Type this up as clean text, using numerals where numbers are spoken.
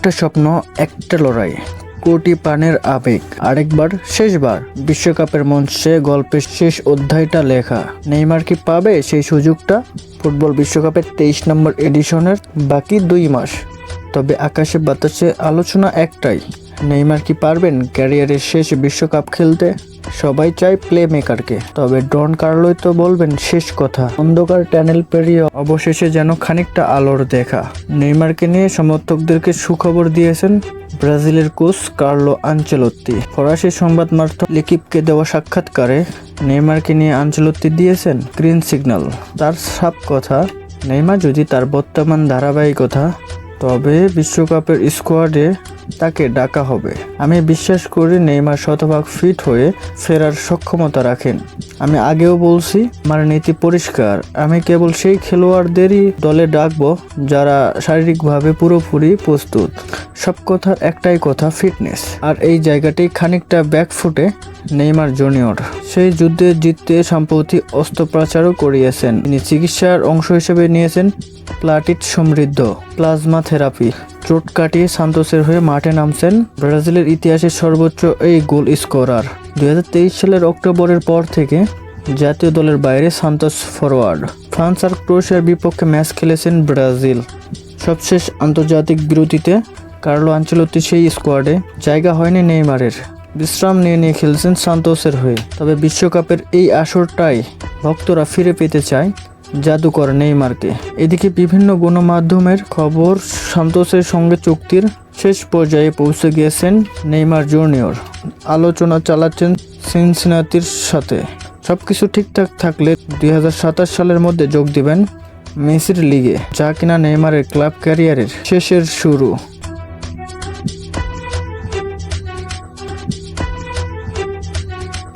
একটা স্বপ্ন, একটা লড়াই, কোটি প্রাণের আবেগ। আরেকবার, শেষবার বিশ্বকাপের মঞ্চে গল্পের শেষ অধ্যায়টা লেখা। নেইমার কি পাবে সেই সুযোগটা? ফুটবল বিশ্বকাপের 23 নম্বর এডিশনের বাকি 2 মাস। তবে আকাশে বাতাসে আলোচনা একটাই, নেইমার কি পারবেন ক্যারিয়ারের শেষ বিশ্বকাপ খেলতে? সবাই চায় প্লে মেকারকে, তবে ডন কার্লোই তো বলবেন শেষ কথা। অন্ধকার টানেল পেরিয়ে অবশেষে যেন খানিকটা আলোর দেখা। নেইমারকে নিয়ে সমর্থকদেরকে সুখবর দিয়েছেন ব্রাজিলের কোচ কার্লো আনচেলত্তি। ফরাসি সংবাদ মাধ্যম লিকিপকে দেওয়া সাক্ষাৎকারে নেইমারকে নিয়ে আনচেলত্তি দিয়েছেন গ্রিন সিগন্যাল। তার সাফ কথা, নেইমার যদি তার বর্তমান ধারাবাহিকতা, তবে বিশ্বকাপের স্কোয়াডে তাকে ডাকা হবে। আমি বিশ্বাস করি নেইমার শতভাগ ফিট হয়ে ফেরার সক্ষমতা রাখেন। আমি আগেও বলছি, আমার নীতি পরিষ্কার, আমি কেবল সেই খেলোয়াড়দেরই দলে ডাকবো যারা শারীরিকভাবে পুরোপুরি প্রস্তুত। সব কথার একটাই কথা, ফিটনেস। আর এই জায়গাটাই খানিকটা ব্যাকফুটে নেইমার জুনিয়র। সেই যুদ্ধে জিততে সম্প্রতি অস্ত্রোপচারও করিয়েছেন। তিনি চিকিৎসার অংশ হিসেবে নিয়েছেন প্লাটিট সমৃদ্ধ প্লাজমা থেরাপি। চোট কাটিয়ে সান্তোসের হয়ে মাঠে নামছেন ব্রাজিলের ইতিহাসের সর্বোচ্চ এই গোল স্কোরার। 2023 সালের অক্টোবরের পর থেকে জাতীয় দলের বাইরে সান্তোস ফরওয়ার্ড। ফ্রান্স আর ক্রোয়েশিয়ার বিপক্ষে ম্যাচ খেলেছেন ব্রাজিল। সবশেষ আন্তর্জাতিক বিরতিতে কার্লো আনচেলত্তি সেই স্কোয়াডে জায়গা হয়নি নেইমারের। বিশ্রাম নিয়ে খেলছেন সান্তোসের হয়ে। তবে বিশ্বকাপের এই আসরটাই ভক্তরা ফিরে পেতে চায় জাদুকর নেইমারকে। এদিকে বিভিন্ন গণমাধ্যমের খবর, সান্তোসের সঙ্গে চুক্তির শেষ পর্যায়ে পৌঁছে গিয়েছেন নেইমার জুনিয়র। আলোচনা চালাচ্ছেন সিনসিনাতির সাথে। সবকিছু ঠিকঠাক থাকলে 2027 সালের মধ্যে যোগ দিবেন মেসির লিগে, যা কিনা নেইমারের ক্লাব ক্যারিয়ারের শেষের শুরু।